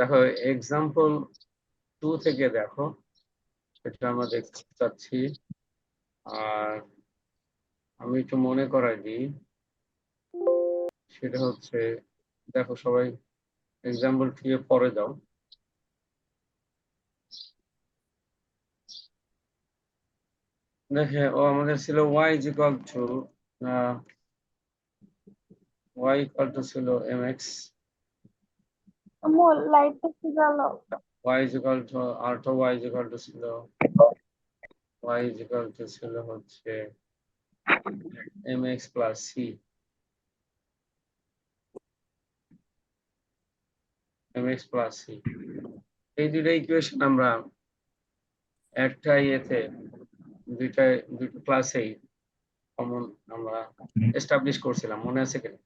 দেখো এক্সাম্পল 2 থেকে দেখো, এটা আমরা দেখতে চাচ্ছি। আর আমি একটু মনে করাই দিই, সেটা হচ্ছে দেখো সবাই এক্সাম্পল 3 এ পরে যাও। দেখে ও আমাদের ছিল y is equal to ছিল mx, আমার লাইটটা কি জ্বালো? y is equal to y is equal to ছিল ছিল হচ্ছে mx plus c, mx plus c। এই দুইটা ইকুয়েশন আমরা একটা ইয়েতে দুইটা ক্লাসেই কমন আমরা এস্টাবলিশ করছিলাম, মনে আছে কিনা?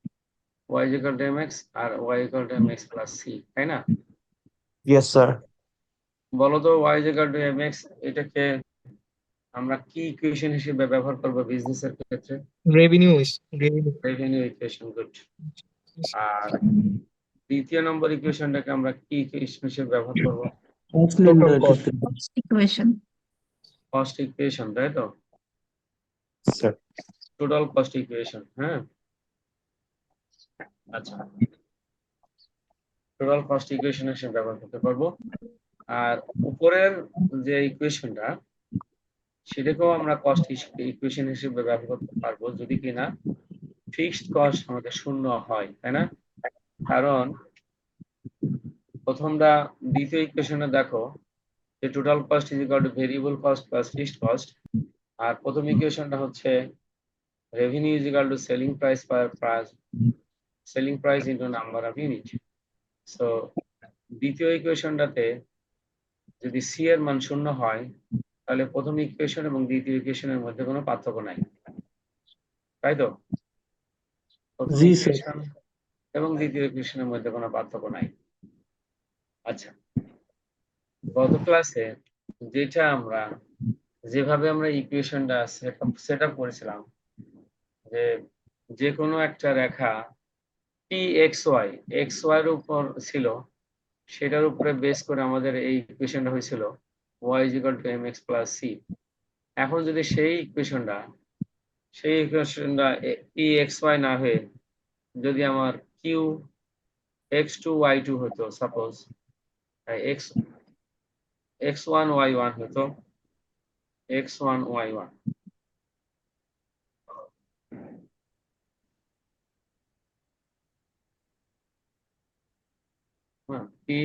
y is equal to mx R y is equal to mx plus c, তাই না? Yes, sir. বলো তো y is equal to mx এটাকে আমরা কি ইকুয়েশন হিসেবে ব্যবহার করব বিজনেসের ক্ষেত্রে? revenue. Revenue equation, good. আর দ্বিতীয় নম্বর ইকুয়েশনটাকে আমরা কি ইকুয়েশন হিসেবে ব্যবহার করব? ইকুয়েশন। কস্ট ইকুয়েশন, তাই তো? Sir. Total cost equation. হ্যাঁ, আচ্ছা, টোটাল কস্ট ইকুয়েশন হিসেবে ব্যবহার করতে পারবো। আর উপরের যে ইকুয়েশনটা, সেটাকেও আমরা কস্ট ইকুয়েশন হিসেবে ব্যবহার করতে পারবো যদি কিনা ফিক্সড কস্ট আমাদের শূন্য হয়, তাই না? কারণ প্রথমটা দ্বিতীয় ইকুয়েশনে দেখো যে total cost is equal to variable cost plus fixed cost, আর প্রথম ইকুয়েশনটা হচ্ছে revenue is equal to selling price into number of unit. So দ্বিতীয় ইকুয়েশনটাতে যদি সি এর মান শূন্য হয়, তাহলে প্রথম ইকুয়েশন এবং দ্বিতীয় ইকুয়েশনের মধ্যে কোনো পার্থক্য নাই, তাই তো? প্রথম জি, স্যার। ইকুয়েশন এবং দ্বিতীয় ইকুয়েশনের মধ্যে কোনো পার্থক্য নাই। আচ্ছা, গত ক্লাসে যেভাবে আমরা ইকুয়েশনটা সেট আপ করেছিলাম, যে কোনো একটা রেখা পি এক্স ওয়াই এর উপর ছিল, সেটার উপরে বেস করে আমাদের এই ইকুয়েশনটা হয়েছিল y is equal to mx plus c। এখন যদি সেই ইকুয়েশনটা পি এক্স ওয়াই না হয়ে যদি আমার q x two y two হতো, suppose x x one y one হতো, x one y one, p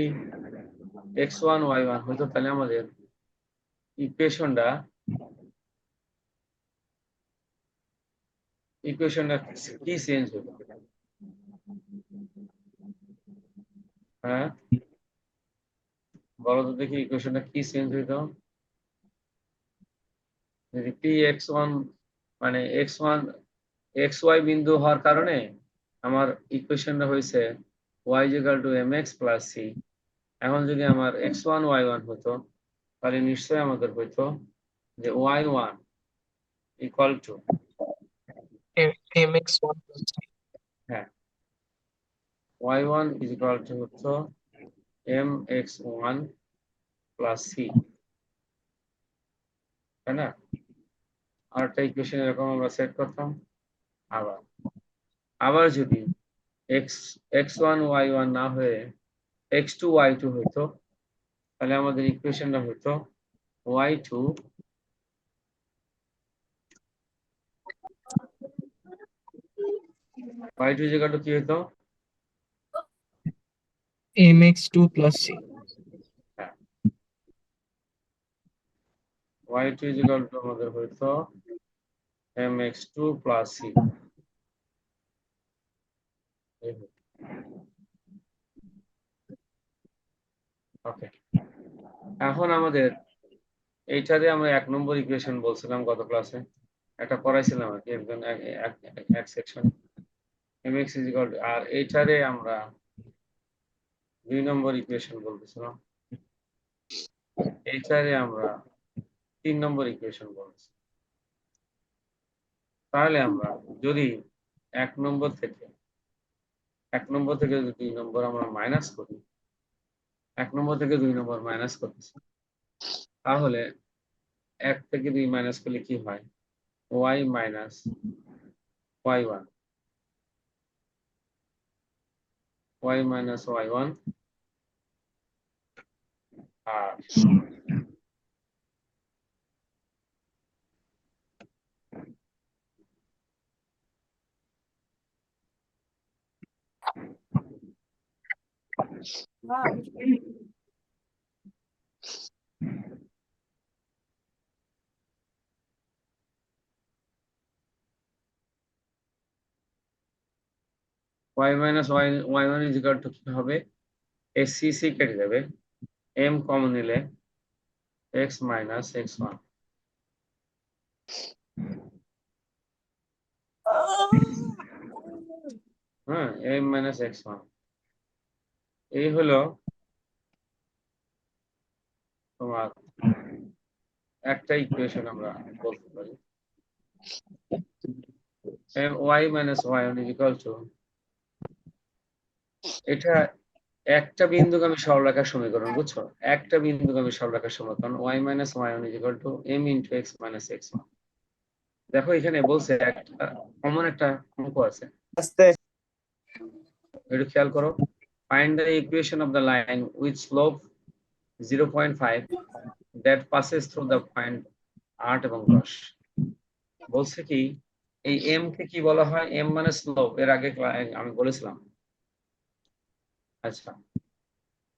x one y one হতো, তাহলে আমাদের ইকুয়েশনটা কি চেঞ্জ হতো? হ্যাঁ, বলো তো দেখি ইকুয়েশনটা কি চেঞ্জ হইতো যদি পি এক্স ওয়ান মানে এক্স ওয়াই বিন্দু হওয়ার কারণে আমার ইকুয়েশনটা হয়েছে y is equal to mx plus c। এখন যদি আমার x1 y1 হতো, তাহলে নিশ্চয়ই আমাদের হইতো যে y1 equal to mx1 plus c. হ্যাঁ, y1 is equal to হতো mx1 plus c, তাই না? আরেকটা ইকুয়েশন এরকম আমরা সেট করতাম। আবার যদি x1 y1 না হয়ে x2 y2 হইতো, তাহলে আমাদের ইকুয়েশনটা হতো y2 is equal to কি হতো? mx2 plus c. হ্যাঁ, y2 is equal to আমাদের হইতো mx2 plus c। ওকে, এখন আমাদের এইটারে আমরা 1 নম্বর ইকুয়েশন বলছিলাম গত ক্লাসে, এটা করাইছিলাম আর কি একজন এক section. mx is equal to, আর এইটারে আমরা 2 নম্বর ইকুয়েশন বলতেছিলাম, এইটারে আমরা 3 নম্বর ইকুয়েশন বলছি। তাহলে আমরা যদি 1 নম্বর থেকে যদি 2 নম্বর আমরা মাইনাস করি, 1 নম্বর থেকে 2 নম্বর মাইনাস করতেছি, তাহলে 1 থেকে 2 মাইনাস করলে কি হয়? y minus y1, y minus y1 আর y minus y1 is equal to কি হবে? এই c কেটে যাবে, m কমন নিলে x মাইনাস x1, হ্যাঁ, m মাইনাস x1, এই হলো তোমার একটা ইকুয়েশন আমরা বলতে পারি। y minus y1 is equal two, এটা একটা বিন্দুগামী সরলরেখার সমীকরণ, বুঝছো? একটা বিন্দুগামী সরলরেখার সমীকরণ y minus y1 is equal two m into x minus x1। দেখো এখানে বলছে একটা কমন একটা অঙ্ক আছে, আস্তে একটু খেয়াল করো। Find the equation of the line with slope 0.5 that passes through the point 8 এবং 10। বলছে কি এই m কে কি বলা হয়? m মানে স্লোপ, এর আগে আমি বলেছিলাম। আচ্ছা,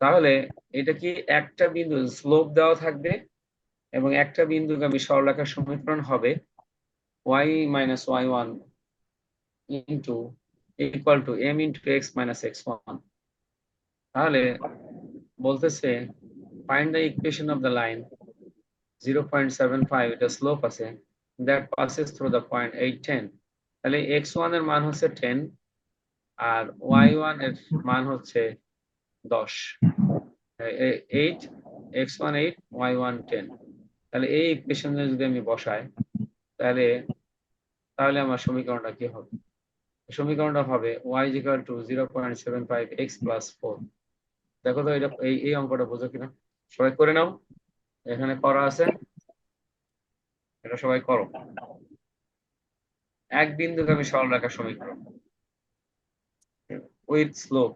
তাহলে এটা কি একটা বিন্দু স্লোপ দেওয়া থাকবে এবং একটা বিন্দুগামী সরলরেখার সমীকরণ হবে y minus y1 into equal to m into x minus x1। তাহলে বলতেছে find the equation of the line 0.75, এটা স্লোপ আছে, that passes through the point 8, 10। তাহলে x1 এর মান হচ্ছে 10 আর y1 এর মান হচ্ছে 10, 8, x1 8, y1 10। তাহলে এই ইকুয়েশনে যদি আমি বসাই তাহলে তাহলে আমার সমীকরণটা কি হবে? সমীকরণটা হবে y is equal to 0.75 x plus 4। দেখো তো এটা এই অঙ্কটা বোঝো কিনা, সবাই করে নাও, এখানে করা আছে, এটা সবাই করো। এক বিন্দুগামী সরলরেখার সমীকরণ উইথ স্লোপ,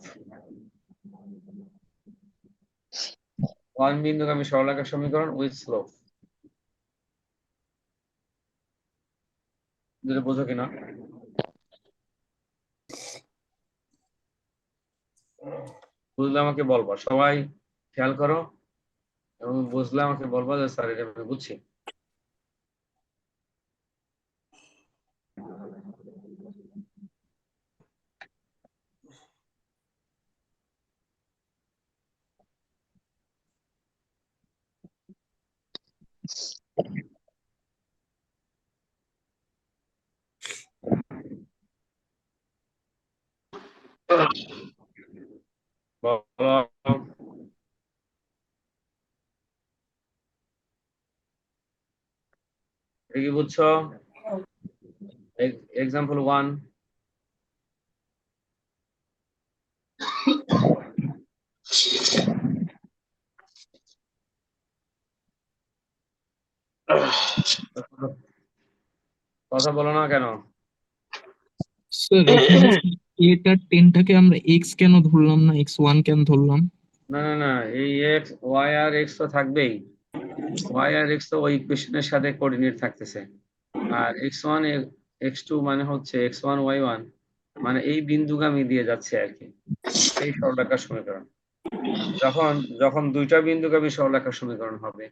ওয়ান বিন্দুগামী সরলরেখার সমীকরণ উইথ স্লোপ, যেটা বোঝো কিনা। বুঝলে আমাকে বলবা, সবাই খেয়াল করো এবং বুঝলে আমাকে বলবা যে স্যার এটা আমি বুঝছি। বলো, এটা কি বুঝছো? এক্সাম্পল 1, কথা বলো না কেন? স্যার এখানে এটা 10টাকে আমরা x কেন ধরলাম না x1 কেন ধরলাম? না না না, এই এক্স ওয়াই আর এক্স তো থাকবেই, ওয়াই আর এক্স তো ওই ইকুয়েশনের সাথে কোঅর্ডিনেট থাকতেছে, আর x1 x2 মানে হচ্ছে x1 y1, মানে এই বিন্দুগামী দিয়ে যাচ্ছে আর কি, এই সরলরেখার সমীকরণ। যখন যখন দুইটা বিন্দুগামী সরলরেখার সমীকরণ হবে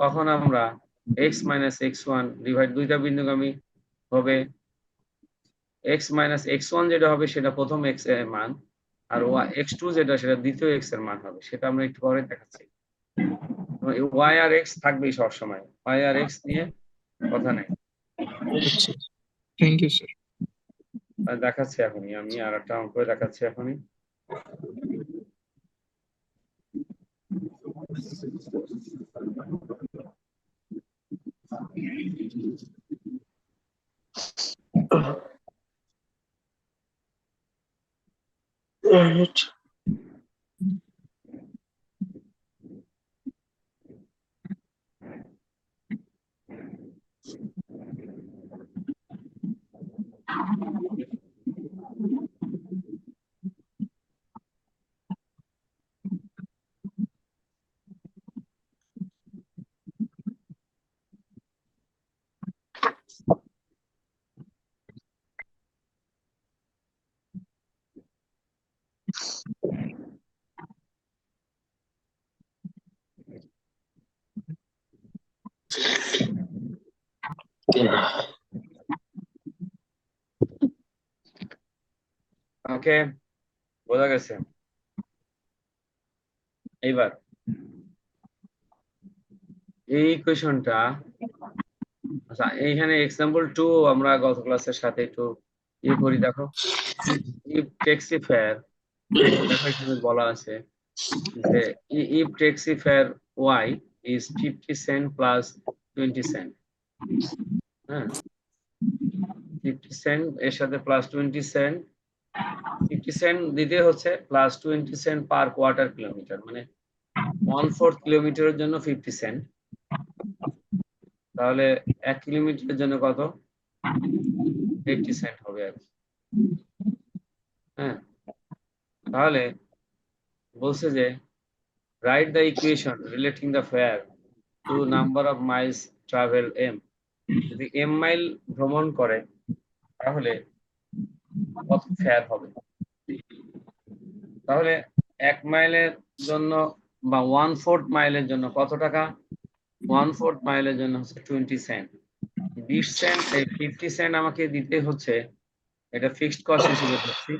তখন আমরা x মাইনাস x1 ডিভাইড দুইটা বিন্দুগামী হবে, x মাইনাস x1 যেটা হবে সেটা প্রথম x এর মান, আর x2 যেটা সেটা দ্বিতীয় x এর মান হবে, সেটা আমরা একটু পরে দেখাচ্ছি। y আর x থাকবেই সবসময়, y আর x নিয়ে কথা নেই। আচ্ছা, থ্যাংক ইউ স্যার। দেখাচ্ছি এখনই, আমি আর একটা অঙ্ক দেখাচ্ছি এখনই। ওকে, বোঝা গেছে। এইবার এই ইকুয়েশনটা, আচ্ছা এইখানে এক্সাম্পল 2 আমরা গত ক্লাসের সাথে একটু ইয়ে করি, দেখো ইফ ট্যাক্সি ফেয়ার, দেখো এখানে বলা আছে যে if taxi fare y is 50 cent plus 20 cent, হ্যাঁ 50 সেন্ট এর সাথে প্লাস 20 সেন্ট, 50 সেন্ট দিতে হচ্ছে প্লাস 20 সেন্ট পার কোয়ার্টার কিলোমিটার, মানে 1/4 কিলোমিটারের জন্য 50 সেন্ট, তাহলে 1 কিলোমিটারের জন্য কত, 80 সেন্ট হবে আর কি। হ্যাঁ, তাহলে বলছে যে write the equation relating the fare to number of miles travel m, যদি m মাইল ভ্রমণ করে তাহলে কত ফেয়ার হবে। তাহলে 1 মাইলের জন্য বা 1/4 মাইলের জন্য কত টাকা, 1/4 মাইলের জন্য হচ্ছে 20 সেন্ট, 20 সেন্ট এই 50 সেন্ট আমাকে দিতে হচ্ছে, এটা ফিক্সড কস্ট হিসেবে ধরছি,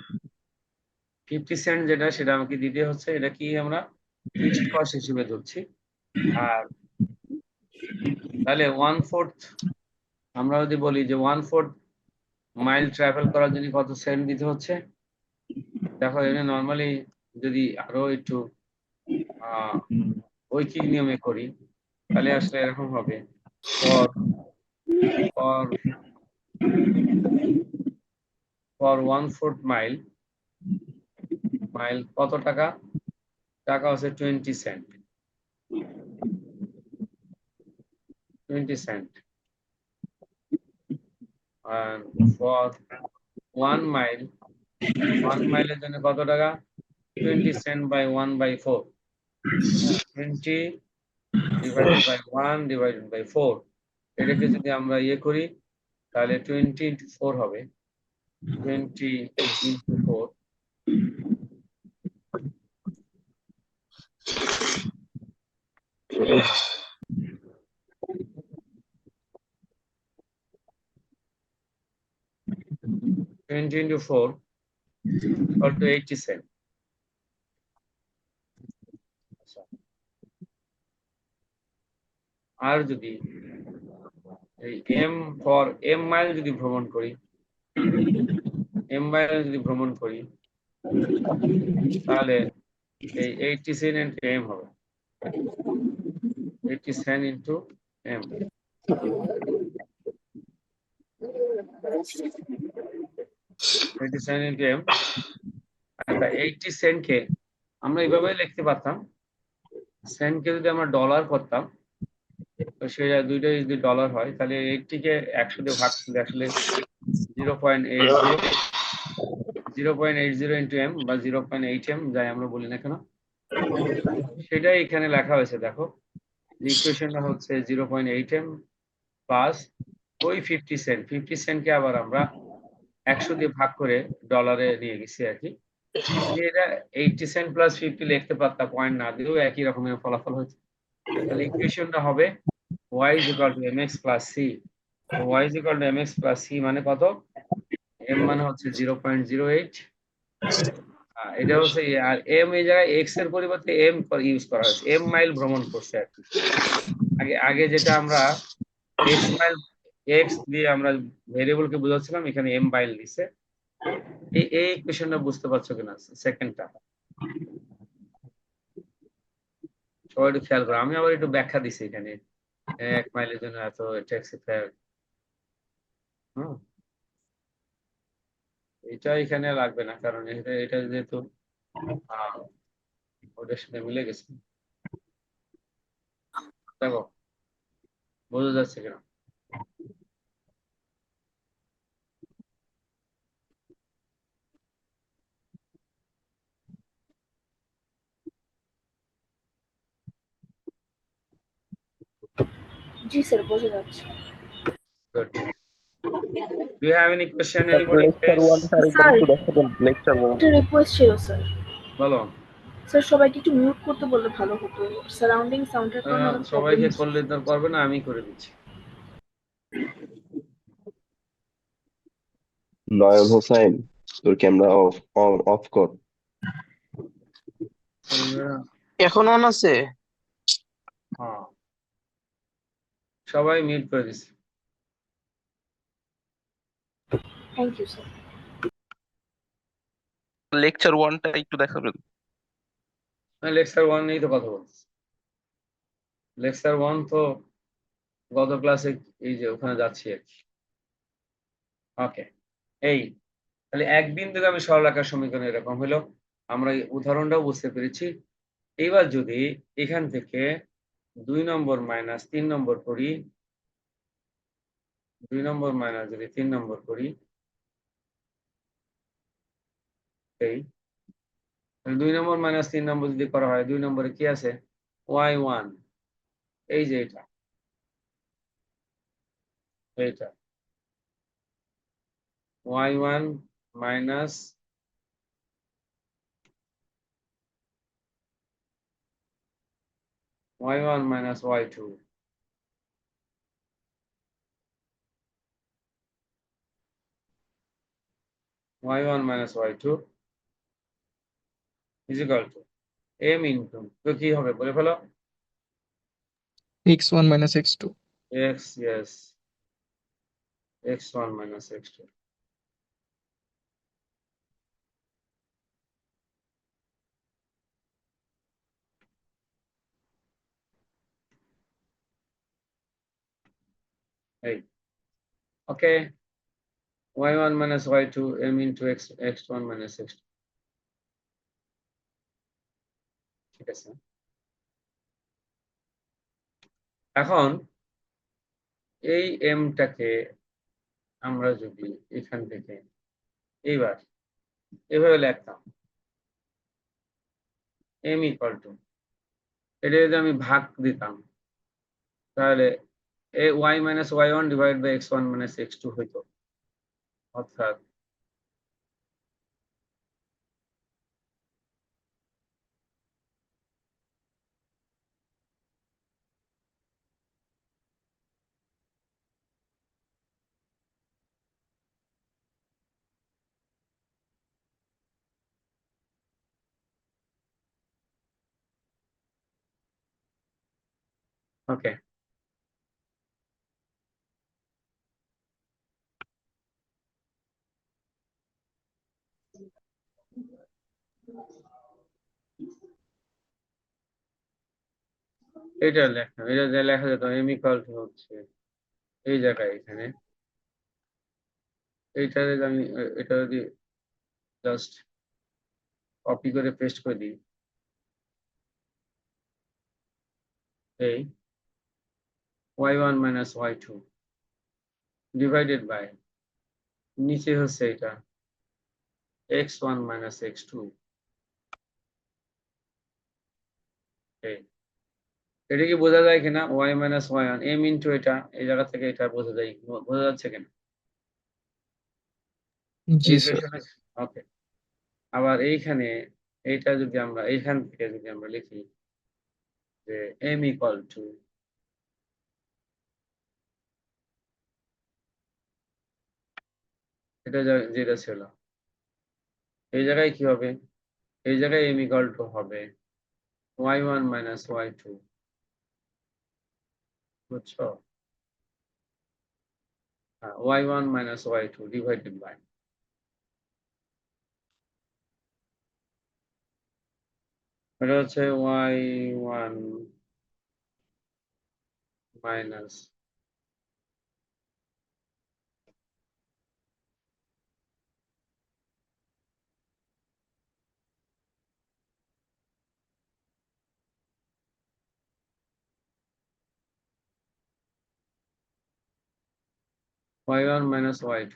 50 সেন্ট যেটা সেটা আমাকে দিতে হচ্ছে, এটা কি আমরা ফিক্সড কস্ট হিসেবে ধরছি। আর তাহলে 1/4, আমরা যদি বলি যে 1/4 মাইল ট্রাভেল করার জন্য কত সেন্ট দিতে হচ্ছে, দেখো এখানে নর্মালি যদি আরো একটু ঐকিক নিয়মে করি তাহলে আসলে এরকম হবে, for for for 1/4 mile, mile কত টাকা, টাকা হচ্ছে 20 সেন্ট, 20 সেন্ট, আর ফর 1 মাইল, 1 মাইলের জন্য কত টাকা, 20 cent by 1/4, 20 divided by 1 divided by 4, এটাকে যদি আমরা ইয়ে করি তাহলে 20 into 4 হবে, 20 into 4, into 4 equal to 80 Saint. আর যদি এই m মাইল যদি ভ্রমণ করি, তাহলে এই 80 সেন্ট ইন্টু m হবে, 80 cent into m, 80 cent into m। আচ্ছা 80 সেন্টকে আমরা এইভাবে লিখতে পারতাম, সেন্টকে যদি আমরা ডলার করতাম তো সেটা দুইটা যদি ডলার হয় তাহলে 80 কে 100 দিয়ে ভাগ করলে আসলে 0.80 ইন্টু m বা 0.8 m যাই আমরা বলি না কেন, সেটাই এখানে লেখা হয়েছে। দেখো ইকুয়েশনটা হচ্ছে 0.8 m প্লাস ওই 50 সেন্ট, 50 সেন্টকে আবার আমরা 100 দিয়ে ভাগ করে ডলারে নিয়ে গেছি আর কি, এটা 80 সেন্ট প্লাস 50 লিখতে পারতাম, পয়েন্ট না দিলেও একই রকমের ফলাফল হয়েছে। তাহলে ইকুয়েশনটা হবে y is equal to mx plus c, তো y is equal to mx plus c মানে কত, m মানে হচ্ছে 0.08, এটা হচ্ছে আর m এই জায়গায় x এর পরিবর্তে m ইউজ করা হয়েছে, m মাইল ভ্রমণ করছে আর কি। আগে যেটা আমরা x মাইল, x দিয়ে আমরা ভেরিয়েবলকে বোঝাচ্ছিলাম, এখানে m মাইল দিছে। এই ইকুয়েশনটা বুঝতে পারছো কিনা, সেকেন্ডটা সবাই একটু খেয়াল করো, আমি আবার একটু ব্যাখ্যা দিছি এখানে, 1 মাইলের জন্য এত ট্যাক্সি ফেয়ার। এটা এখানে লাগবে না, কারণ এটা যেহেতু ওটার সাথে মিলে গেছে। দেখো বোঝা যাচ্ছে কিনা, জি স্যার, বোঝা যাচ্ছে। good. Do you have any question, anybody? Lecture 1 sir sir, একটু দেখাবেন লেকচার 1 একটা রিকোয়েস্ট ছিল স্যার। বলো। স্যার সবাইকে একটু মিউট করতে বললে ভালো হতো, সারাউন্ডিং সাউন্ডের কারণে অনেক সবাইকে প্রবলেম করলে তো করবে না, আমি করে দিচ্ছি। নয়ন হোসেন তোর ক্যামেরা অফ অফ কর। ক্যামেরা এখন অন আছে? হ্যাঁ, সবাই মিউট করে দিছে। Thank you sir. লেকচার 1টা একটু দেখাবেন? লেকচার 1 নিয়েই তো কথা বলছি। লেকচার 1 তো গত ক্লাসে এই যে ওখানে যাচ্ছি আর কি। ওকে, এই তাহলে এক বিন্দুগামী সরলরেখার সমীকরণ এরকম হলো। আমরা এই উদাহরণটাও বুঝতে পেরেছি। এবার যদি এখান থেকে 2 নম্বর মাইনাস 3 নম্বর করি, 2 নম্বর মাইনাস যদি 3 নম্বর করি, এই 2 নম্বর মাইনাস 3 নম্বর যদি করা হয়, 2 নম্বরে কি আছে? y1, এই যে এটা, এইটা y1 minus y1 minus y2, y1 minus y2 is equal to m into, তো কি হবে বলে ফেলো? x1 minus x2. x, yes, x1 minus x2. এই ওকে, y1 minus y2 m into x1 minus x2, ঠিক আছে। এখন এই mটাকে আমরা যদি এখান থেকে এইবার এভাবে লিখতাম, m equal to, এটা যদি আমি ভাগ দিতাম তাহলে y minus y1 divided by x1 minus x2 হইতো। অর্থাৎ ওকে, এটা লেখা, এটা যে লেখা যেত m equal to হচ্ছে এই জায়গায় এখানে, এইটা যদি আমি এটা যদি জাস্ট কপি করে পেস্ট করে দিই, এই y1 minus y2 divided by নিচে হচ্ছে এটা x1 minus x2, এই এটা কি বোঝা যায় কিনা? y minus y1 m into এটা এই জায়গা থেকে এটা বোঝা যায়, বোঝা যাচ্ছে কিনা? জি স্যার। ওকে, আবার এইখানে এইটা যদি আমরা এইখান থেকে যদি আমরা লিখি যে m equal to, এটা যেটা ছিল এই জায়গায় কি হবে? এই জায়গায় m equal to হবে y1 minus y2, বুঝছো? y1 minus y2 divided by, এটা হচ্ছে y1 minus y1 minus y2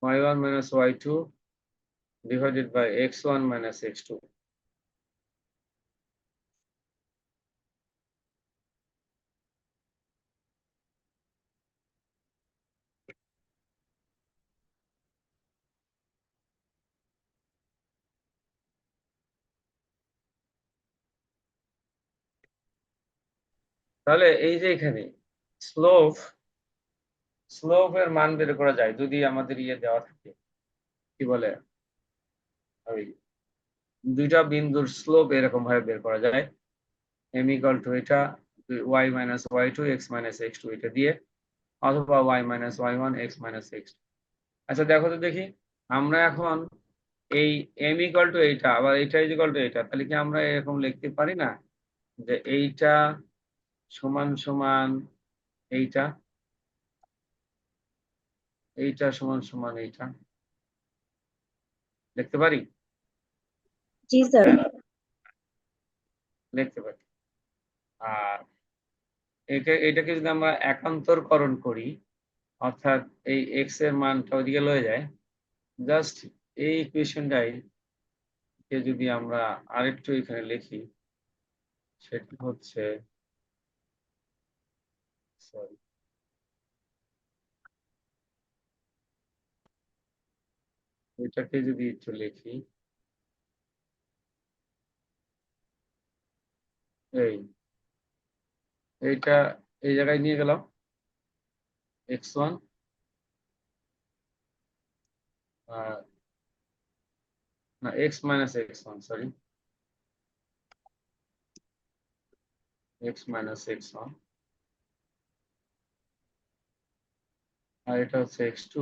y1 minus y2 divided by x1 minus x2. তাহলে এই যে এখানে স্লোপের মান বের করা যায় যদি আমাদের দেওয়া থাকে, কি বলে, ওই দুইটা বিন্দুর স্লোপ এরকম ভাবে বের করা যায়, m equal to এটা y minus y2 x minus x2 এটা দিয়ে, অথবা y minus y1 x minus x2। আচ্ছা দেখো তো দেখি, আমরা এখন এই m equal to এইটা আবার এইটা is equal to এইটা, তাহলে কি আমরা এরকম লিখতে পারি না যে এইটা সমান সমান এইটা, এইটা সমান সমান এইটা, লিখতে পারি? জি স্যার। হ্যাঁ, লিখতে পারি। আর এটাকে যদি আমরা একান্তরকরণ করি, অর্থাৎ এই এক্স এর মানটা ওইদিকে লয়ে যায়, জাস্ট এই ইকুয়েশনটাই কে যদি আমরা আরেকটু এখানে লিখি, সেটা হচ্ছে, সরি, এটাকে যদি একটু লিখি, এইটা এই জায়গায় নিয়ে গেলাম x1 না x minus x1, sorry, x minus x1, আর এটা হচ্ছে x2,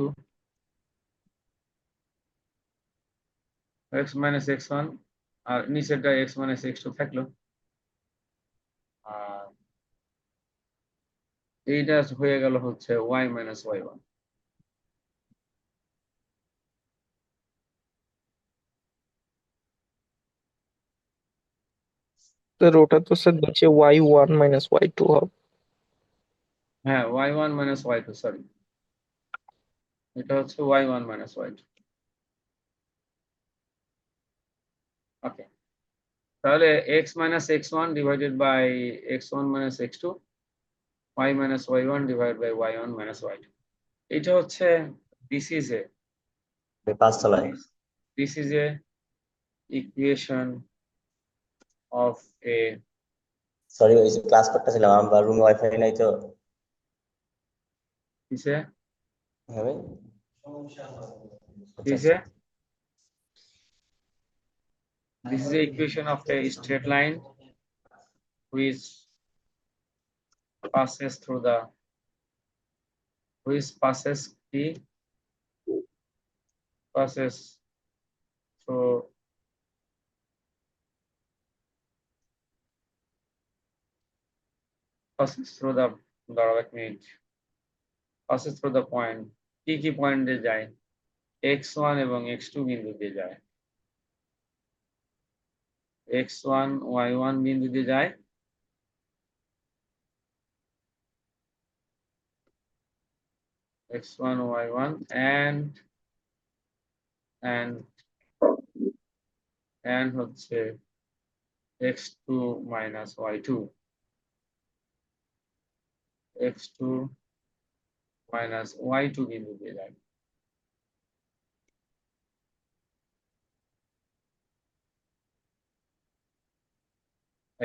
x minus x1, আর নিচেরটা x minus x2 থাকলো, আর এইটা হয়ে গেল হচ্ছে y minus y1। স্যার ওটা তো স্যার নিচে y1 মাইনাস y2 হবে। হ্যাঁ, y1 minus y2, সরি, এটা হচ্ছে y1 minus y2। ওকে, তাহলে x minus x1 divided by x1 minus x2, y minus y1 divided by y1 minus y2, এটা হচ্ছে this is a পাঁচতলায় this is a equation of a sorry ওই যে class করতেছিলাম আমার রুমে ওয়াইফাই নাই তো this a হবে this a this is a equation of a straight line which passes through the passes through the direct minute, passes through the point, কি point দিয়ে যায়, x1 এবং x2 বিন্দু দিয়ে যায়, x1 y1 বিন্দু দিয়ে যায়, x1 y1 and হচ্ছে x2 minus y2, x2 minus y2 বিন্দু দিয়ে যায়।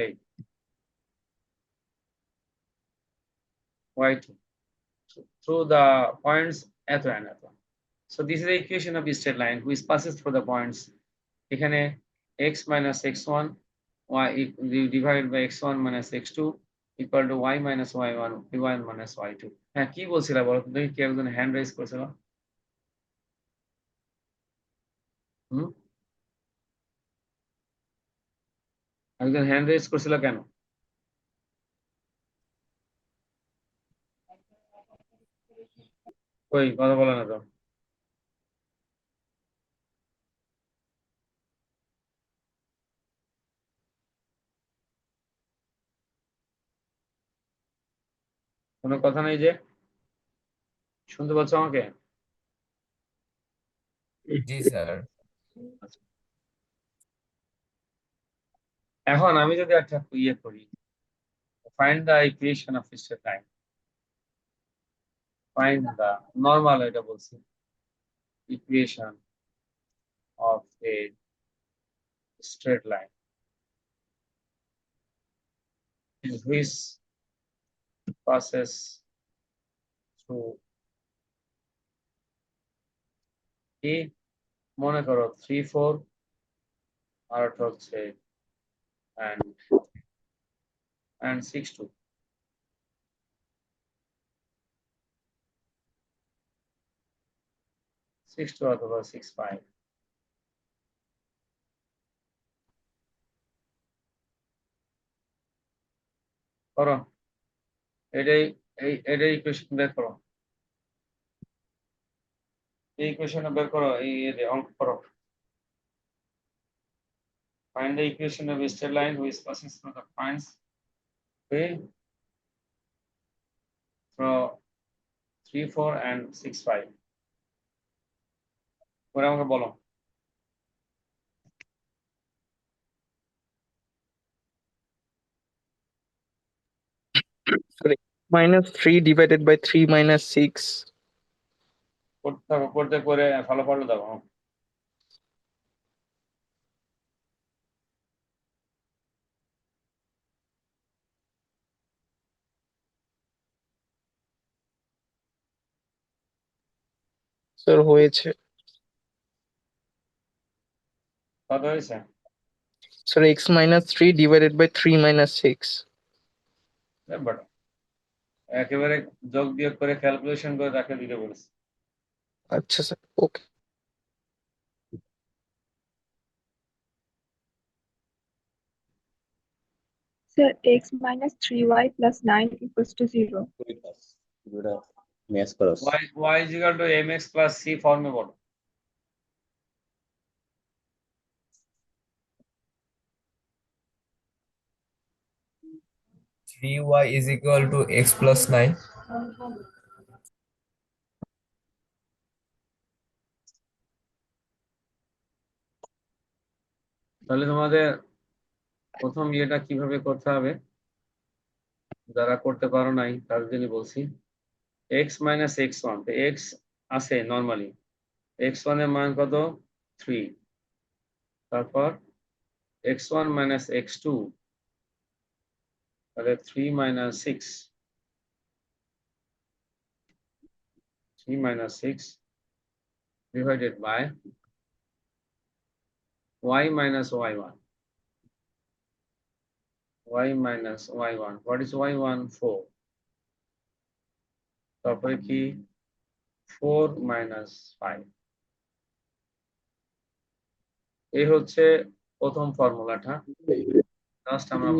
এই y2 through the points এত and এত। So this is the equation of the straight line which passes through the points, এখানে x minus x1 y divided by x1 minus x2 equal to y minus y1 y1 minus y2। হ্যাঁ, কি বলছিলা বলো তো দেখি, কি একজন hand rise করেছিল? একজন হ্যান্ড রাইজ করছিল কেন? কই কথা বলে না তো? কোনো কথা নেই যে? শুনতে পাচ্ছ আমাকে? জি স্যার। এখন আমি যদি একটা ইয়ে করি, find the equation of straight line, find the normal, এটা বলছি, equation of A straight line which passes through কি মনে করো 3 4 আর একটা হচ্ছে and 6 2, 6 2 অথবা 6 5। করো এটাই, এটাই ইকুয়েশন বের করো, এই ইকুয়েশন বের করো, এই অঙ্ক করো। Find the equation of a straight line which passes through the points okay, from 3 4 and 6 5। ওরা আমাকে বলো। Sorry, -3 divided by 3 minus 6. করতে থাকো, করতে করে ফলাফল দাও। স্যার হয়েছে। কত হয়েছে? Sir x minus 3 divided by 3 minus 6. But একেবারে যোগ বিয়োগ করে ক্যালকুলেশন করে তাকে দিতে বলেছি। আচ্ছা sir, okay. Sir, x minus 3y plus 9 equals to 0. Match করো। y is equal to mx plus c ফর্মে বলো। 3y is equal to x plus 9. তাহলে তোমাদের প্রথম ইয়েটা কিভাবে করতে হবে, যারা করতে পারো নাই তাদের জন্য বলছি। x minus x1, তো x আছে নরমালি, x1 এর মান কত 3, তারপর x1 minus x2, তাহলে 3 minus 6, 3 minus 6 divided by y minus y1, y minus y1, what is y1? 4, তারপরে কি 4 minus 5। এই হচ্ছে প্রথম ফর্মুলাটা, জাস্ট আমরা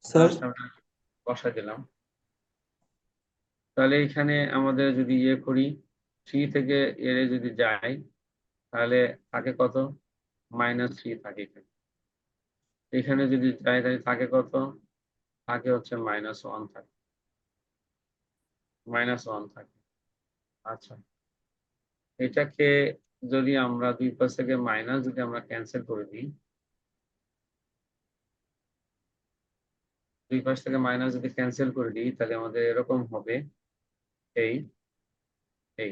জাস্ট আমরা বসা দিলাম। তাহলে এখানে আমাদের যদি ইয়ে করি 3 থেকে এর যদি যাই তাহলে থাকে কত -3 থাকে এখানে, এখানে যদি যাই তাহলে থাকে কত, থাকে হচ্ছে -1 থাকে, -1 থাকে। আচ্ছা, এটাকে যদি আমরা দুই পাশ থেকে মাইনাস যদি আমরা ক্যান্সেল করে দিই, দুই পাশ থেকে মাইনাস যদি ক্যান্সেল করে দিই তাহলে আমাদের এরকম হবে এই এই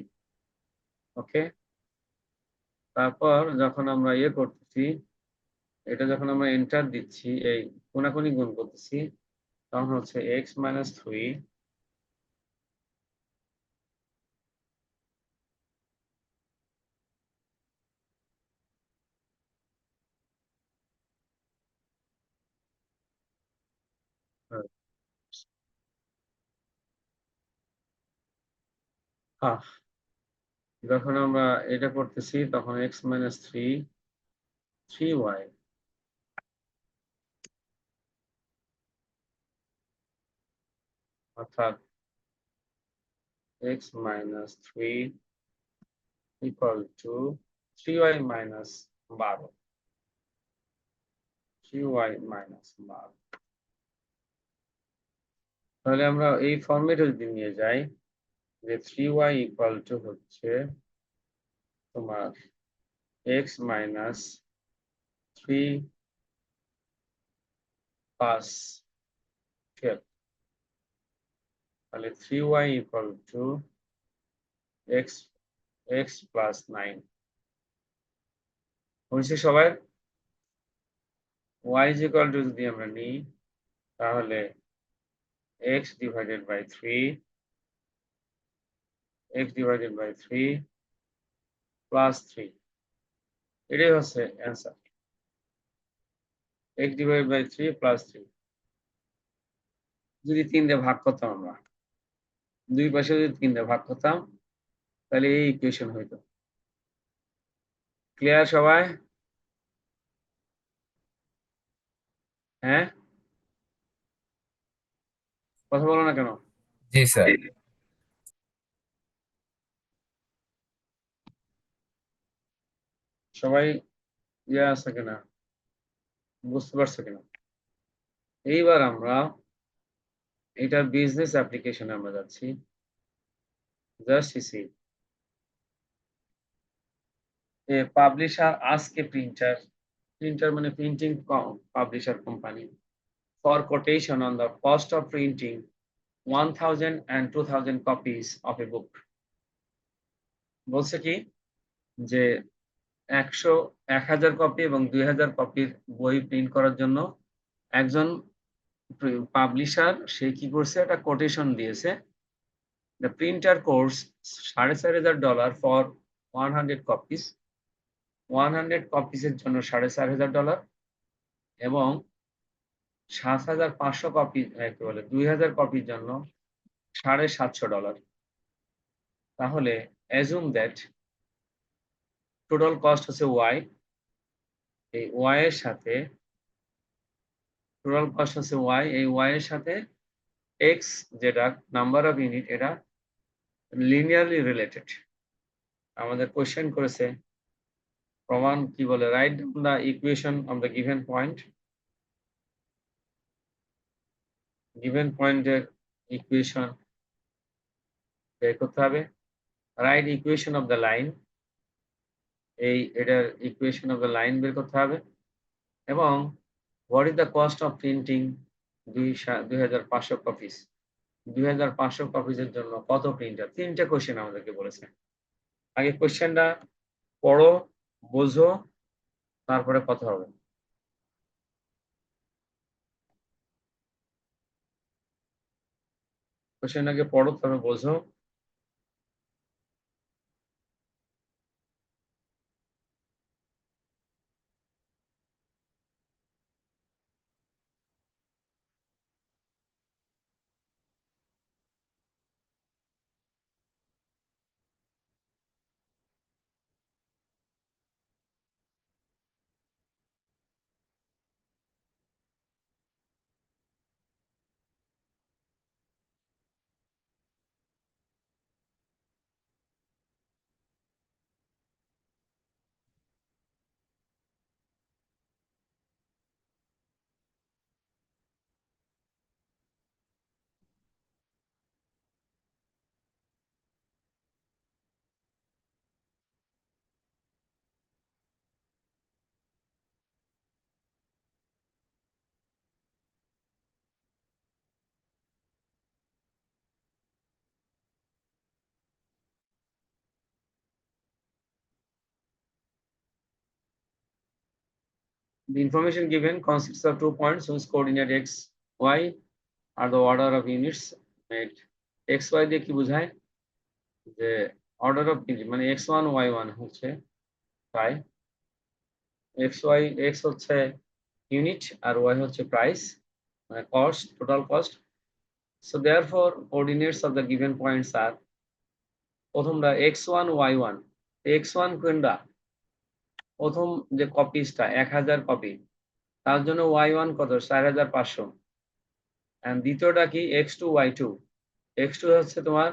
ওকে। তারপর যখন আমরা ইয়ে করতেছি, এটা যখন আমরা এন্টার দিচ্ছি, এই কোনাকুনি গুণ করতেছি, তখন হচ্ছে x minus 3 হাফ, যখন আমরা এটা করতেছি তখন x minus 3 3y, অর্থাৎ x minus 3 equal to 3y minus 12, 3y minus 12। তাহলে আমরা এই ফর্মেটে যদি নিয়ে যাই যে 3y ইকুয়াল টু হচ্ছে তোমার x মাইনাস 3 প্লাস 12, তাহলে 3y equal to x plus 9 হয়েছে সবাই। y is equal to যদি আমরা নিই তাহলে x divided by 3 plus 3, এটাই হচ্ছে answer. x divided by 3 plus 3 যদি 3 দিয়ে ভাগ করতাম, আমরা দুই পাশে যদি 3 দিয়ে ভাগ করতাম তাহলে এই ইকুয়েশন হইতো। ক্লিয়ার সবাই? হ্যাঁ, কথা বলো না কেন? জি স্যার। সবাই ইয়ে আছে কিনা, বুঝতে পারছো কিনা? এইবার আমরা এটা বিজনেস অ্যাপ্লিকেশনে আমরা যাচ্ছি। জাস্ট সি এ পাবলিশার আজকে প্রিন্টার মানে printing publisher company for quotation on the cost of printing 1000 and 2000 copies of a book। বলছে কি যে 1000 কপি এবং 2000 কপির বই প্রিন্ট করার জন্য একজন পাবলিশার সে কি করছে, একটা কোটেশন দিয়েছে। The printer course $4500 for 100 copies, 100 কপিসের জন্য $4500 এবং 7500 কপি কি বলে 2000 কপির জন্য $750। তাহলে অ্যাজুম দ্যাট টোটাল কস্ট হচ্ছে y, এই y এর সাথে টোটাল কস্ট হচ্ছে y, এই y এর সাথে x যেটা নাম্বার অফ ইউনিট, এটা লিনিয়ারলি রিলেটেড। আমাদের কোশ্চেন করেছে প্রমাণ কি বলে, write down the equation of the given point. Given পয়েন্টের ইকুয়েশন বের করতে হবে। Right equation of the line, এটার ইকুয়েশন অফ দ্য লাইন বের করতে হবে। এবং what is the cost of printing 2500 copies, 2500 কপিসের জন্য কত প্রিন্টার। 3টে কোশ্চেন আমাদেরকে বলেছে। আগে কোশ্চেনটা পড়ো, বোঝো, তারপরে কথা হবে। কোশ্চেন আগে পড়ো, তারপরে বোঝো। The information given consists of 2 points whose coordinate x, y are the order of units made। x, y দিয়ে কি বোঝায়, যে অর্ডার অফ ইউনিট মানে x1 y1 হচ্ছে তাই x হচ্ছে ইউনিট আর y হচ্ছে প্রাইস মানে cost, total cost. So therefore coordinates of the given points are, প্রথমটা x1 y1, x1 কোনটা, প্রথম যে কপিসটা 1000 কপি, তার জন্য y1 কত 4500, এন্ড দ্বিতীয়টা কি x2 y2, x2 হচ্ছে তোমার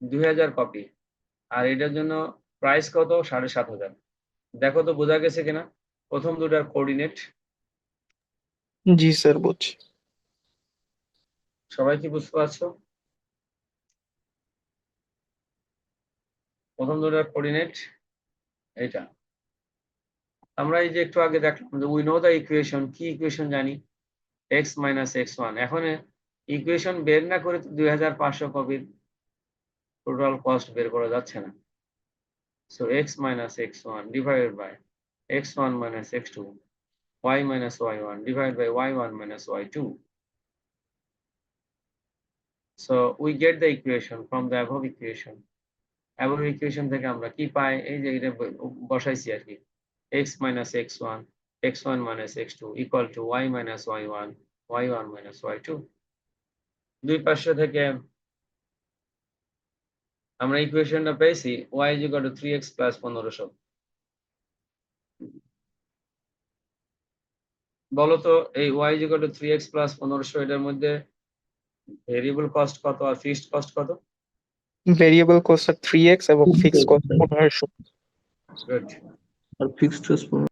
2000 কপি আর এটার জন্য প্রাইস কত 7500। দেখো তো বোঝা গেছে কিনা প্রথম দুটার কোঅর্ডিনেট। জি স্যার, বুঝছি। সবাই কি বুঝতে পারছো? প্রথম দুটার কোঅর্ডিনেট এটা। আমরা এই যে একটু আগে দেখলাম যে উই নো দ্য ইকুয়েশন, কি ইকুয়েশন জানি, x মাইনাস x1। এখন ইকুয়েশন বের না করে তো 2500 কপির টোটাল কস্ট বের করা যাচ্ছে না। So x minus x1 divided by x1 minus x2, y minus y1 divided by y1 minus y2. So we get the equation from the above equation. Above equation থেকে আমরা কি পাই, এই যে এটা বসাইছি আর কি, x minus x1, x1 minus x2 equal to y minus y1, y1 minus y2. দুই পাশে থেকে আমরা ইকুয়েশনটা পেয়েছি y is equal to 3x plus 1500। বলো তো এই y is equal to 3x plus 1500 এটার মধ্যে ভেরিয়েবল কস্ট কত আর ফিক্সড কস্ট কত? ভেরিয়েবল কস্ট 3x এবং ফিক্সড কস্ট 1500। গুড আর fixed cost good.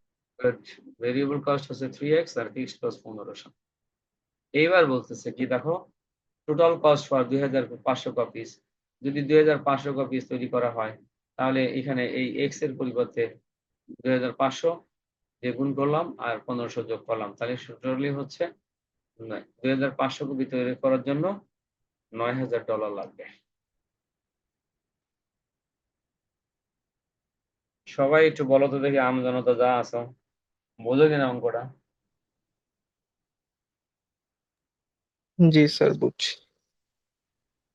Variable cost হচ্ছে 3x আর ফিক্সড কস্ট 1500। এইবার বলতেছে কি দেখো, টোটাল কস্ট ফর 2500 কপিস। যদি 2500 কপিস তৈরি করা হয় তাহলে এখানে এই x এর পরিবর্তে 2500 দিয়ে গুণ করলাম আর 1500 যোগ করলাম, তাহলে টোটালি হচ্ছে 2500 কপি তৈরি করার জন্য $9000 লাগবে। সবাই একটু বলো তো দেখি, আমজনতা যা আছো বোঝো কিনা অঙ্কটা? জি স্যার বুঝছি।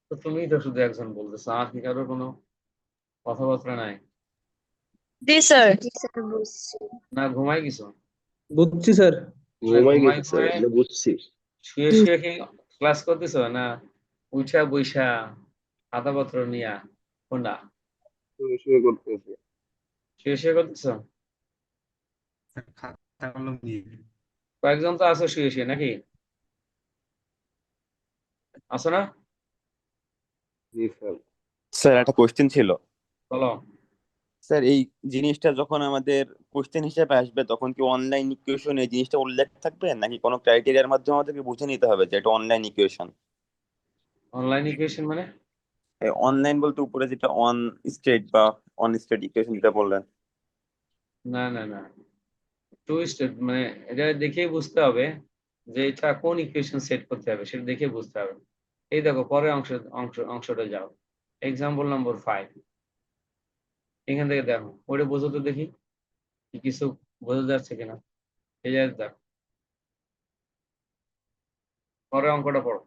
তো তুমিই তো শুধু একজন বলতেছো, আর কি কারো কোনো কথাবার্তা নাই? জি স্যার। না ঘুমাই গেছো? বুঝছি স্যার। ঘুমাই ঘুমাই গেছে স্যার, ঘুমাই এটা বুঝছি। শুয়ে শুয়ে কি ক্লাস করতেছো না উঠা বইসা খাতাপত্র নিয়া কোনটা? শুয়ে করতেছি। শুয়ে শুয়ে করতেছো? কয়েকজন তো আছো শুয়ে শুয়ে, নাকি আছো না? জি স্যার। স্যার একটা কোশ্চেন ছিল। বলো। স্যার এই জিনিসটা যখন আমাদের কোশ্চেন হিসেবে আসবে তখন কি অনলাইন ইকুয়েশন এই জিনিসটা উল্লেখ থাকবে নাকি কোনো ক্রাইটেরিয়ার মাধ্যমে আমাদেরকে বুঝে নিতে হবে যে এটা অনলাইন ইকুয়েশন? অনলাইন ইকুয়েশন মানে? অনলাইন বলতে উপরে যেটা অন স্টেট বা অন স্টেট ইকুয়েশন যেটা বললেন। না না না, টু স্টেট মানে এটা দেখেই বুঝতে হবে যে এটা কোন ইকুয়েশন সেট করতে হবে, সেটা দেখে বুঝতে হবে। এই দেখো পরের অংশটা যাও, এক্সাম্পল নম্বর 5। এখান থেকে দেখো, ওটা বোঝো তো দেখি কি কিছু বোঝা যাচ্ছে কিনা। এই যে দেখো পরের অঙ্কটা পড়ো।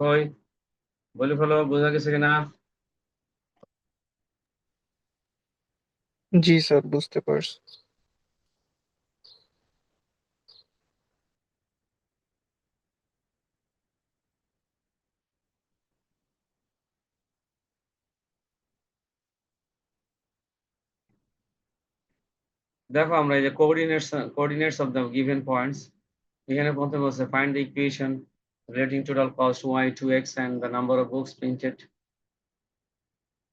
ওই বলে ফেলো, বোঝা গেছে কিনা? জি স্যার বুঝতে পারছি। দেখো আমরা এই যে coordinates of the given points, এখানে প্রথমে বলছে find the equation relating total cost y 2x and the number of books printed।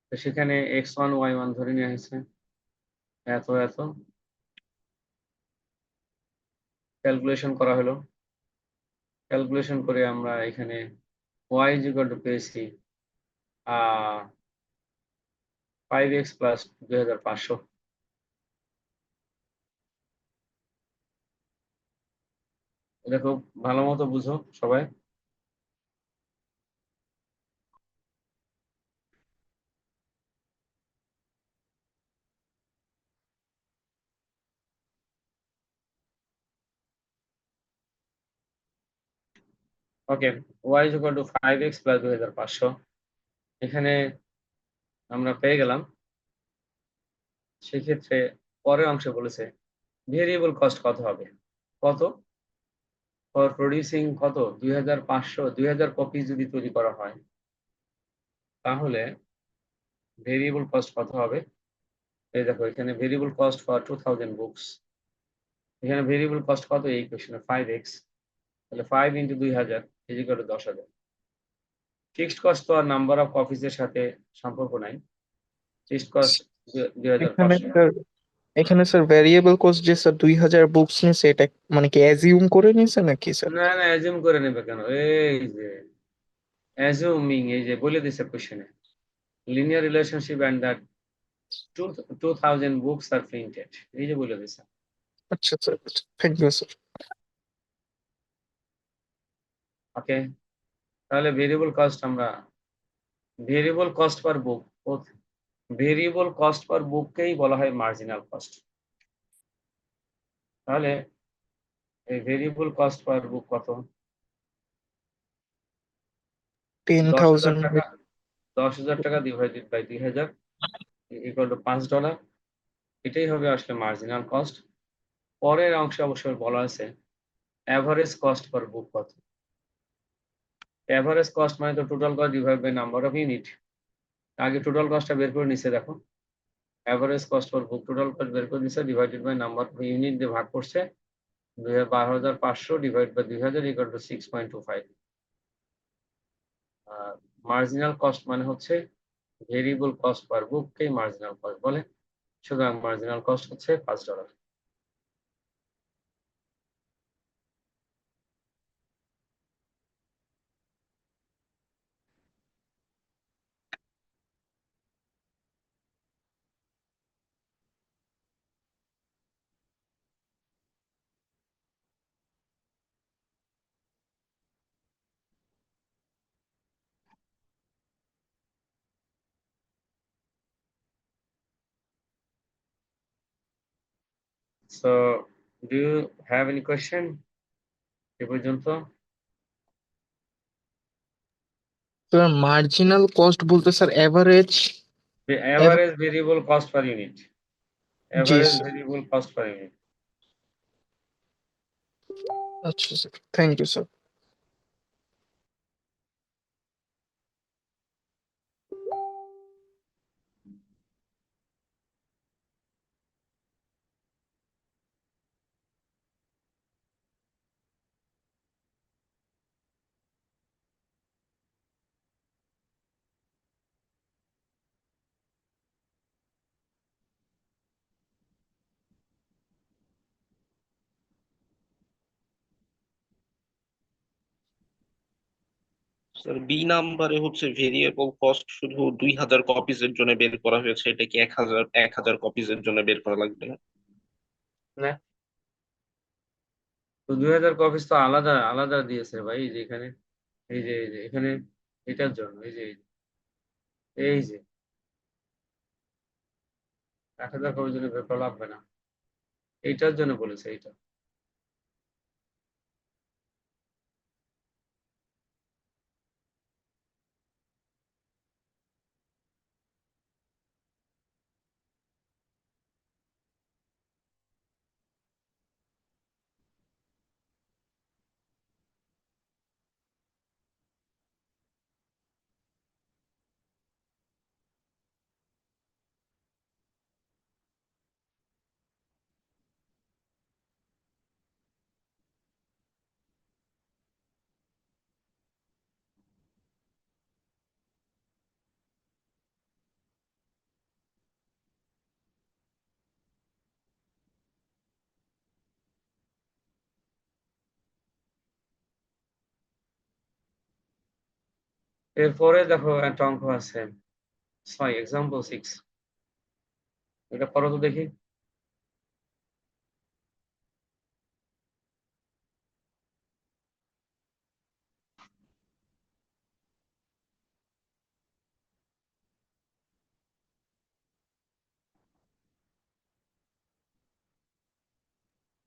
তো সেখানে x1 y1 ধরে নেওয়া হয়েছে, এত এত ক্যালকুলেশন করা হলো। ক্যালকুলেশন করে আমরা এখানে y is equal to পেয়েছি 5x প্লাস 2500। এটা খুব ভালো মতো বুঝো সবাই। ওকে, y is equal to 5x plus 2500। এখানে আমরা পেয়ে গেলাম। সেক্ষেত্রে পরের অংশে বলেছে ভেরিয়েবল কস্ট কত হবে, কত ফর প্রডিউসিং কত 2000 কপি যদি তৈরি করা হয় তাহলে ভেরিয়েবল কস্ট কত হবে। এই দেখো এখানে ভেরিয়েবল কস্ট ফর 2000 বুকস, এখানে ভেরিয়েবল কস্ট কত এই কোশ্চেনে 5x, তাহলে 5 into 2000 is equal two 10,000। Fixed cost তো আর নাম্বার অফ কপিস এর সাথে সম্পর্ক নাই, ফিক্সড কস্ট এখানে 2500। স্যার এখানে স্যার ভ্যারিয়েবল কস্ট যে স্যার 2000 বুকস নিছে এটা মানে কি অ্যাজিউম করে নিছে নাকি স্যার? না না, অ্যাজিউম করে নেবে কেন, এই যে অ্যাজিউমিং, এই যে বলে দিছে কোশ্চেনে linear relationship and that 2000 books are printed, এই যে বলে দিছে। আচ্ছা sir, thank you sir. Okay, তাহলে ভেরিয়েবল কস্ট আমরা variable cost per book, variable cost per বুককেই বলা হয় মার্জিনাল কস্ট। তাহলে এই ভেরিয়েবল কস্ট পার বুক কত, 10,000 10,000 টাকা, 10,000 টাকা ডিভাইডেড বাই 2000 ইকুয়াল টু $5, এটাই হবে আসলে মার্জিনাল কস্ট। পরের অংশে অবশ্যই বলা আছে অ্যাভারেজ কস্ট পার বুক কত। অ্যাভারেজ কস্ট মানে তো total cost divide by number of unit. আগে টোটাল কস্টটা বের করে নিছে, দেখো average cost per book total cost বের করে নিছে divided by number of unit দিয়ে ভাগ করছে 12,500 divide by 2000 equal to 6.25। Marginal cost মানে হচ্ছে ভেরিয়েবল কস্ট পার বুককেই মার্জিনাল কস্ট বলে, সুতরাং মার্জিনাল কস্ট হচ্ছে $5। So, do you have any question এ পর্যন্ত? স্যার মার্জিনাল কস্ট বলতে sir average. Average variable cost per unit. জি Average sir, variable cost per unit. আচ্ছা sir, thank you sir. Sir B নাম্বারে হচ্ছে ভেরিয়েবল কস্ট শুধু 2000 copies এর জন্য বের করা হয়েছে, এটা কি 1000 কপিজ এর জন্য বের করা লাগবে না? না, তো 2000 কপিস তো আলাদা আলাদা দিয়েছে ভাই, এই যে এখানে, এই যে এখানে এটার জন্য, এই যে 1000 কপির জন্য বের করা লাগবে না, এইটার জন্য বলেছে এইটা। এরপরে দেখো একটা অঙ্ক আছে 6, এক্সাম্পল 6। এটা করো তো দেখি।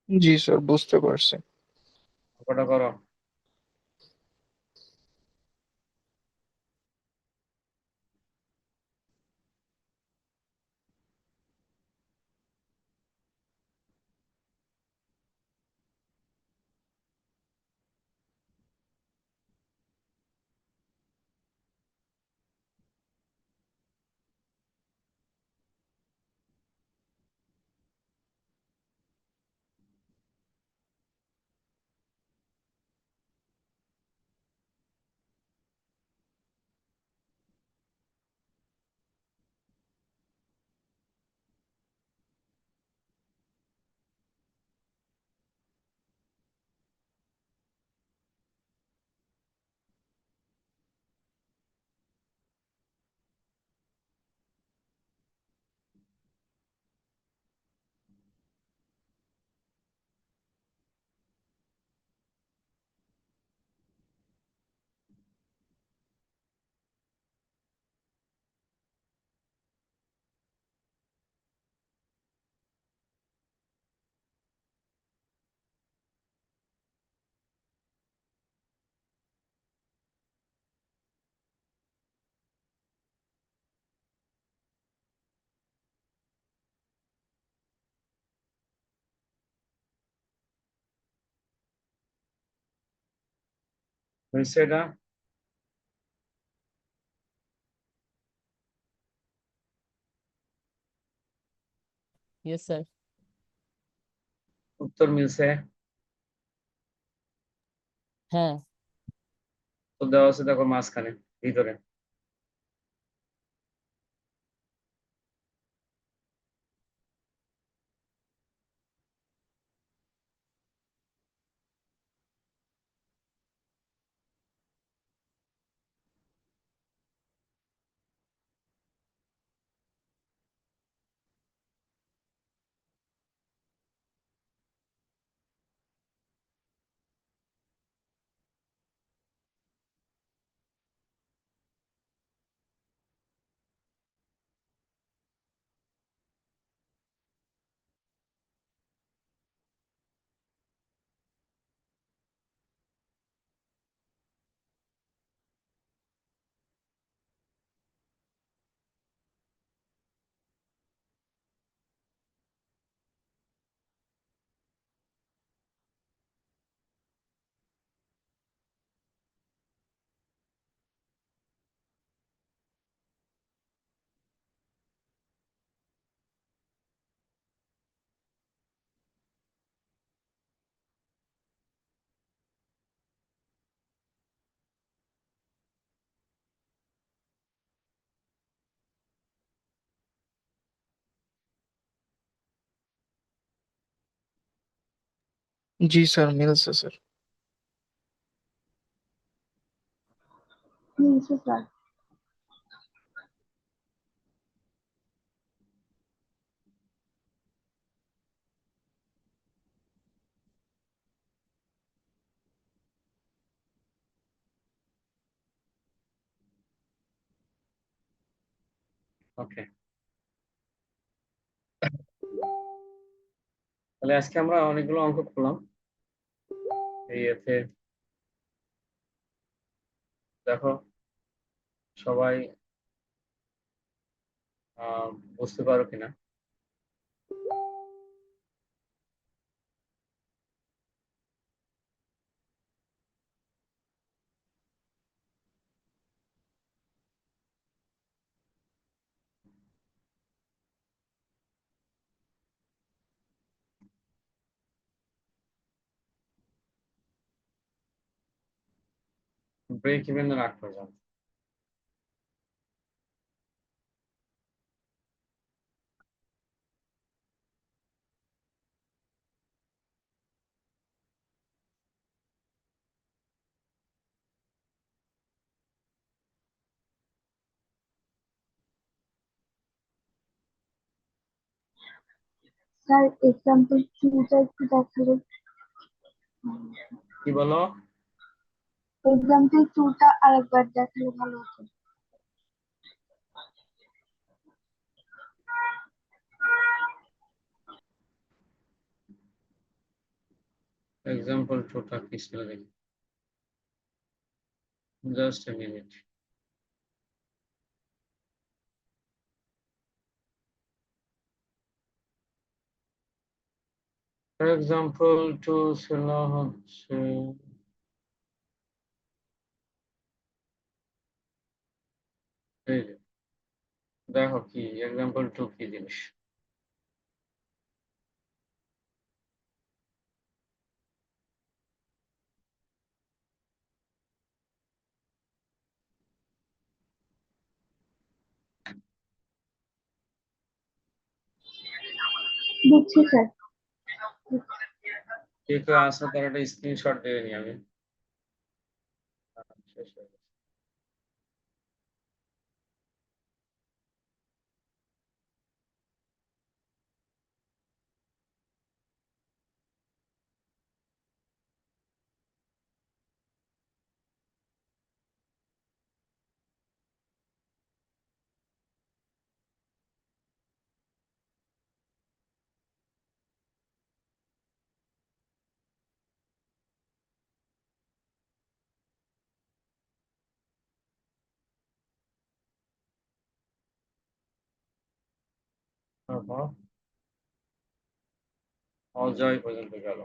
জি স্যার, বুঝতে পারছি। অঙ্কটা করো। হয়েছে এটা? Yes sir. উত্তর মিলছে? হ্যাঁ। তো দেওয়া আছে দেখো মাঝখানে ভিতরে। জি স্যার, মিলছে স্যার। মিলছে স্যার। ওকে, তাহলে আজকে আমরা অনেকগুলো অঙ্ক করলাম এই এতে। দেখো সবাই বুঝতে পারো কিনা। ব্রেক ইভেন এর আগ পর্যন্ত। স্যার এক্সাম্পল 2টা একটু দেখালে। কি বলো? এক্সাম্পল 2টা আরেকবার দেখালে ভালো হতো। এক্সাম্পল টুটা কি ছিল দেখি, just a minute. Example two ছিল হচ্ছে, এই যে, দেখো কি এক্সাম্পল টু কি জিনিস। দিচ্ছি স্যার। কে কে আছে তার একটা স্ক্রিনশট দিয়ে নি আমি। শেষ হয়ে গেছে। তারপর অজয় পর্যন্ত গেল।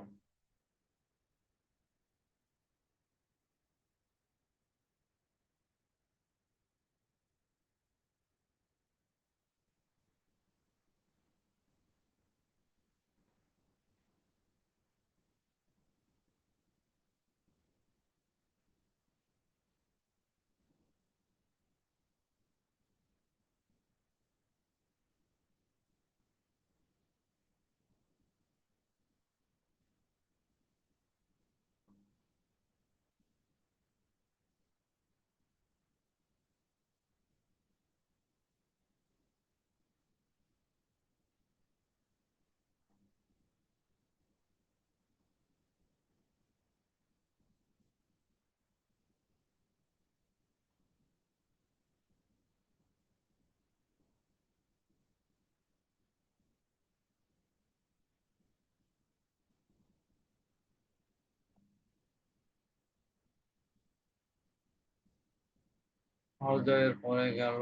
অজয়ের পরে গেল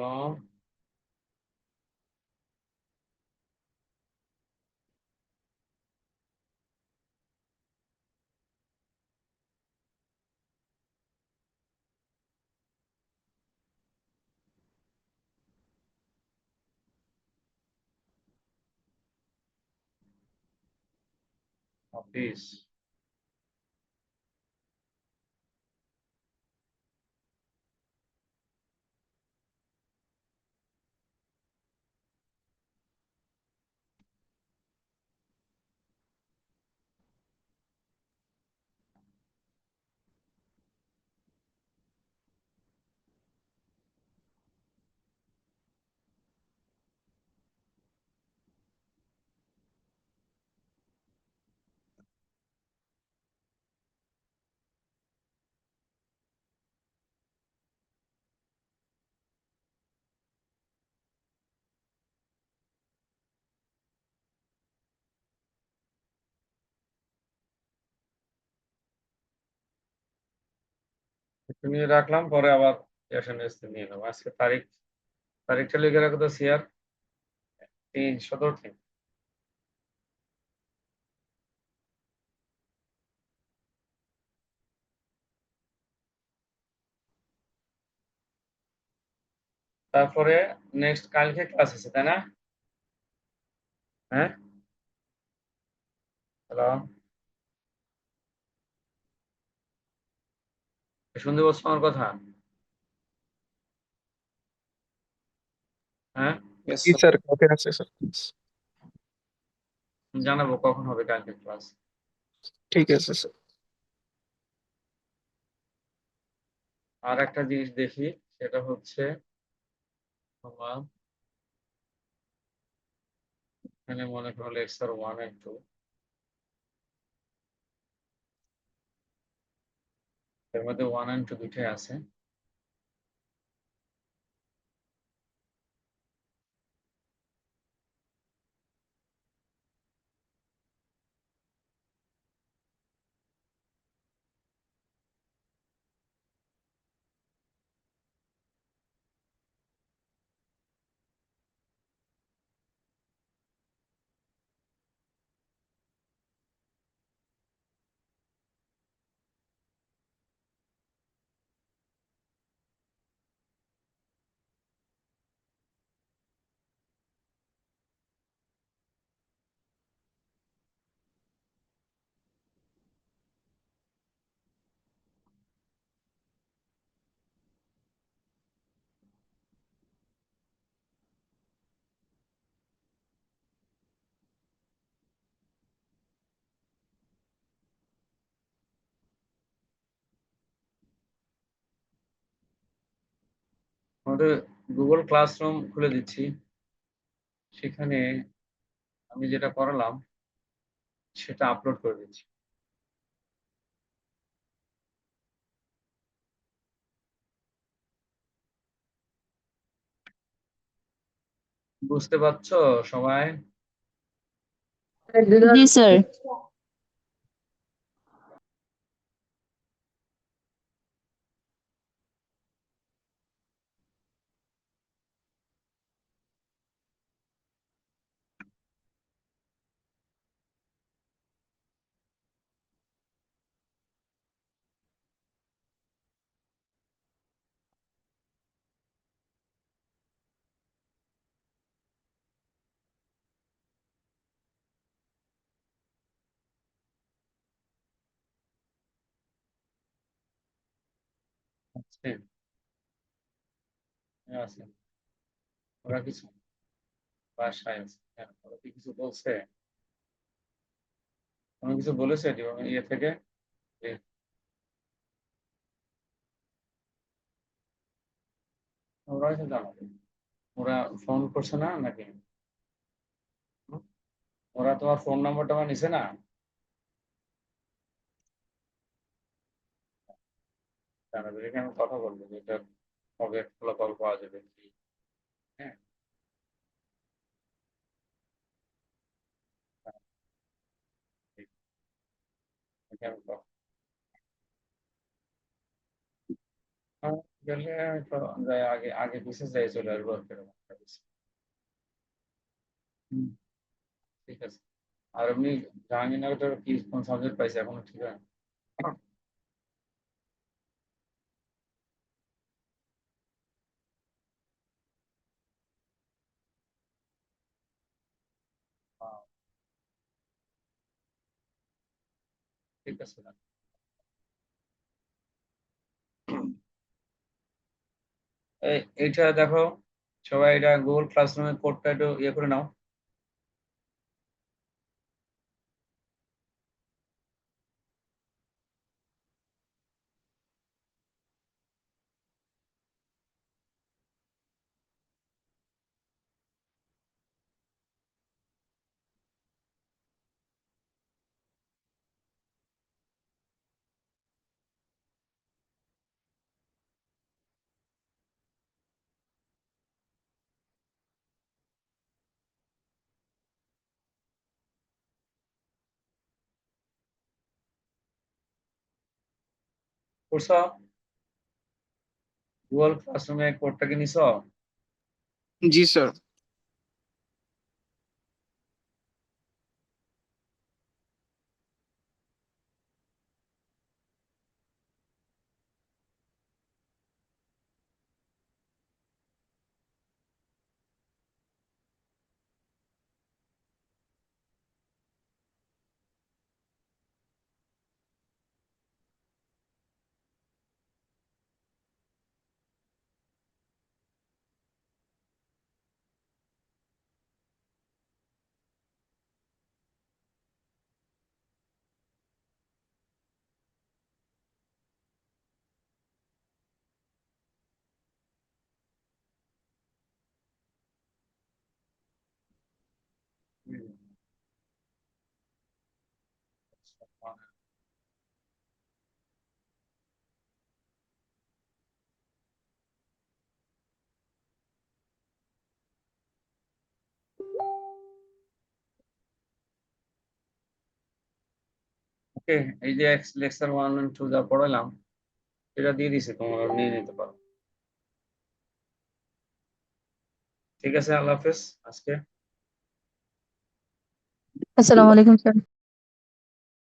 অফিস। একটু নিয়ে রাখলাম, পরে আবার এসএমএস নিয়ে নেবো। আজকে তারিখটা লিখে রাখো তো সিয়ার, 3/17। তারপরে নেক্সট কালকে ক্লাস আছে তাই না? হ্যাঁ, হ্যালো, শুনতে পাচ্ছ আমার কথা? হ্যাঁ, Yes, জি sir. স্যার, কালকে আছে স্যার। জানাবো কখন হবে কালকে ক্লাস। ঠিক আছে স্যার। আর একটা জিনিস দেখি, সেটা হচ্ছে তোমার এখানে মনে করো লেকচার 1 and 2, এর মধ্যে 1 and 2 দুটোই আছে। আমাদের গুগল ক্লাসরুম খুলে দিচ্ছি, সেখানে আমি যেটা পড়ালাম সেটা আপলোড করে দিচ্ছি। বুঝতে পারছো সবাই? জি স্যার। আছে আছে ওরা কিছু বাসায় আছে, হ্যাঁ, ওরা কি কিছু বলছে? কোনো কিছু বলেছে ইয়ে থেকে? যে ওরা হয়তো জানাবে। ওরা ফোন করছে না নাকি? হুম? ওরা তোমার ফোন নাম্বারটা আমার নিছে না? জানাবে, রেখে আমি কথা বলবো যে এটা কবে ফলাফল পাওয়া যাবে কি। হ্যাঁ, হ্যাঁ, ঠিক। রেখে আমি হ্যাঁ, গেলে তো যাই, আগে আগে পিছিয়ে যাই, চলে আসবো আর এরকম একটা কিছু। হুম, ঠিক আছে। আর এমনি জাহাঙ্গীরনগর কি কোন সাবজেক্ট পাইছে এখনো ঠিক আছে? হ্যাঁ, ঠিক আছে না? এইটা দেখো সবাই, এটা গুগল ক্লাসরুমের কোডটা একটু ইয়ে করে নাও। করছো? গুগল ক্লাসরুমের কোডটা কি নিছো? জি স্যার। ওকে, এই যে লেকচার 1 and 2 যা পড়ালাম এটা দিয়ে দিছি, তোমরা নিয়ে নিতে পারো। ঠিক আছে, আল্লাহ হাফেজ আজকে। Assalamu alaikum, sir.